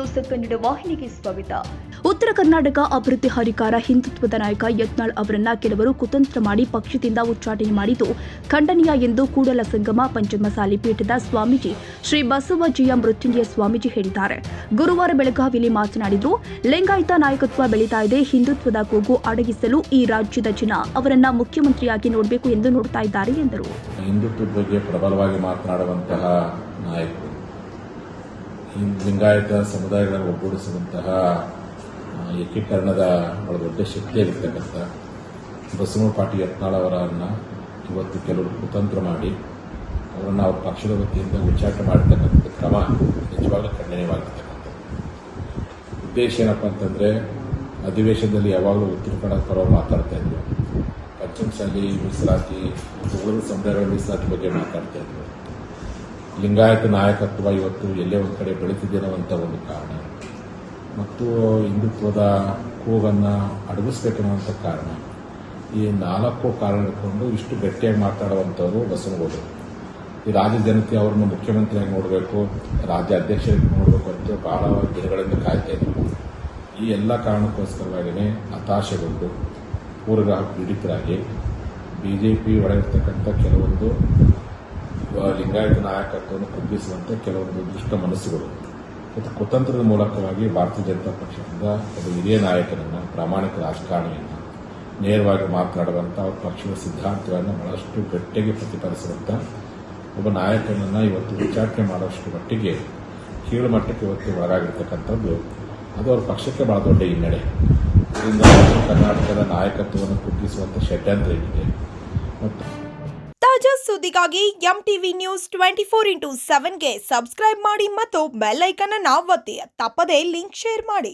News Kannada ವಾಹಿನಿಗೆ ಸ್ವಾಗತ. ಉತ್ತರ ಕರ್ನಾಟಕ ಅಭಿವೃದ್ಧಿ ಹರಿಕಾರ ಹಿಂದುತ್ವದ ನಾಯಕ ಯತ್ನಾಳ್ ಅವರನ್ನ ಕೆಲವರು ಕುತಂತ್ರ ಮಾಡಿ ಪಕ್ಷದಿಂದ ಉಚ್ಚಾಟನೆ ಮಾಡಿದ್ದು ಖಂಡನೀಯ ಎಂದು ಕೂಡಲ ಸಂಗಮ ಪಂಚಮಸಾಲಿ ಪೀಠದ ಸ್ವಾಮೀಜಿ ಶ್ರೀ ಬಸವಜಯ ಮೃತ್ಯುಂಜಯ ಸ್ವಾಮೀಜಿ ಹೇಳಿದ್ದಾರೆ. ಗುರುವಾರ ಬೆಳಗಾವಿಯಲ್ಲಿ ಮಾತನಾಡಿದರು. ಲಿಂಗಾಯತ ನಾಯಕತ್ವ ಬೆಳೀತಾ ಇದೆ. ಹಿಂದುತ್ವದ ಕೂಗು ಅಡಗಿಸಲು ಈ ರಾಜ್ಯದ ಜನ ಅವರನ್ನ ಮುಖ್ಯಮಂತ್ರಿಯಾಗಿ ನೋಡಬೇಕು ಎಂದು ನೋಡ್ತಾ ಇದ್ದಾರೆ ಎಂದರು. ಹಿಂದುತ್ವದ ಬಗ್ಗೆ ಪ್ರಬಲವಾಗಿ ಮಾತನಾಡುವಂತಹ ನಾಯಕರು, ಲಿಂಗಾಯತ ಸಮುದಾಯಗಳನ್ನು ಒಗ್ಗೂಡಿಸುವಂತಹ ಏಕೀಕರಣದ ಬಹಳ ದೊಡ್ಡ ಶಕ್ತಿಯಾಗಿರ್ತಕ್ಕಂಥ ಬಸವ ಪಾಟೀಲ್ ಯತ್ನಾಳ್ ಅವರನ್ನು ಇವತ್ತು ಕೆಲವರು ಕುತಂತ್ರ ಮಾಡಿ ಅವರನ್ನು ಅವ್ರ ಪಕ್ಷದ ವತಿಯಿಂದ ಉಚ್ಚಾಟನೆ ಮಾಡತಕ್ಕಂಥ ಕ್ರಮ ನಿಜವಾಗ್ಲೂ ಖಂಡನೀಯವಾಗಿರ್ತಕ್ಕಂಥದ್ದು. ಉದ್ದೇಶ ಏನಪ್ಪ ಅಂತಂದರೆ, ಅಧಿವೇಶನದಲ್ಲಿ ಯಾವಾಗಲೂ ಉತ್ತರ ಕನ್ನಡ ಪರವಾಗಿ ಮಾತಾಡ್ತಾ ಇದ್ರು, ಪಂಚಮಸಾಲಿ ಮೀಸಲಾತಿ ಮತ್ತು ಉಳಿದ ಸಮುದಾಯಗಳ ಮೀಸಲಾತಿ ಬಗ್ಗೆ ಮಾತಾಡ್ತಾ ಇದ್ರು. ಲಿಂಗಾಯತ ನಾಯಕತ್ವ ಇವತ್ತು ಎಲ್ಲೇ ಒಂದು ಕಡೆ ಬೆಳೀತಿದೆ ಅನ್ನುವಂಥ ಒಂದು ಕಾರಣ ಮತ್ತು ಹಿಂದುತ್ವದ ಕೂಗನ್ನು ಅಡಗಿಸ್ಬೇಕನ್ನುವಂಥ ಕಾರಣ, ಈ 4 ಕಾರಣ ಇಟ್ಕೊಂಡು ಇಷ್ಟು ಗಟ್ಟಿಯಾಗಿ ಮಾತಾಡುವಂಥವ್ರು ಬಸವನಗೌಡರು. ಈ ರಾಜ್ಯ ಜನತೆ ಅವ್ರನ್ನ ಮುಖ್ಯಮಂತ್ರಿಯಾಗಿ ನೋಡಬೇಕು, ರಾಜ್ಯ ಅಧ್ಯಕ್ಷರಾಗಿ ನೋಡಬೇಕು ಅಂತ ಬಹಳ ದಿನಗಳಿಂದ ಕಾಯ್ತಾ ಇದ್ರು. ಈ ಎಲ್ಲ ಕಾರಣಕ್ಕೋಸ್ಕರವಾಗಿಯೇ ಹತಾಶೆಗೊಂಡು ಪೂರ್ವ ಪೀಡಿತರಾಗಿ ಬಿಜೆಪಿ ಒಳಗಿರ್ತಕ್ಕಂಥ ಕೆಲವೊಂದು ಲಿಂಗಾಯತ ನಾಯಕತ್ವವನ್ನು ಕುಗ್ಗಿಸುವಂತೆ ಕೆಲವೊಂದು ದುಷ್ಟ ಮನಸ್ಸುಗಳು ಮತ್ತು ಕುತಂತ್ರದ ಮೂಲಕವಾಗಿ ಭಾರತೀಯ ಜನತಾ ಪಕ್ಷದಿಂದ ಒಬ್ಬ ಹಿರಿಯ ನಾಯಕನನ್ನು, ಪ್ರಾಮಾಣಿಕ ರಾಜಕಾರಣಿಯನ್ನು ನೇರವಾಗಿ ಮಾತನಾಡುವಂಥ ಅವ್ರ ಪಕ್ಷದ ಸಿದ್ಧಾಂತಗಳನ್ನು ಬಹಳಷ್ಟು ಗಟ್ಟಿಯಾಗಿ ಪ್ರತಿಪಾದಿಸುವಂಥ ಒಬ್ಬ ನಾಯಕನನ್ನು ಇವತ್ತು ಉಚ್ಚಾಟನೆ ಮಾಡುವಷ್ಟು ಮಟ್ಟಿಗೆ ಕೀಳು ಮಟ್ಟಕ್ಕೆ ಇವತ್ತು ಒಳಗಾಗಿರ್ತಕ್ಕಂಥದ್ದು ಅದು ಅವ್ರ ಪಕ್ಷಕ್ಕೆ ಬಹಳ ದೊಡ್ಡ ಹಿನ್ನಡೆ. ಇದರಿಂದ ಕರ್ನಾಟಕದ ನಾಯಕತ್ವವನ್ನು ಕುಗ್ಗಿಸುವಂಥ ಷಡ್ಯಂತ್ರ ಏನಿದೆ ಮತ್ತು ತಾಜಾ ಸುದ್ದಿಗಾಗಿ ಎಂಟಿವಿ ನ್ಯೂಸ್ 24x7ಗೆ ಸಬ್ಸ್ಕ್ರೈಬ್ ಮಾಡಿ ಮತ್ತು ಬೆಲ್ ಐಕಾನ್ ಅನ್ನು ಒತ್ತಿ. ತಪ್ಪದೇ ಲಿಂಕ್ ಶೇರ್ ಮಾಡಿ.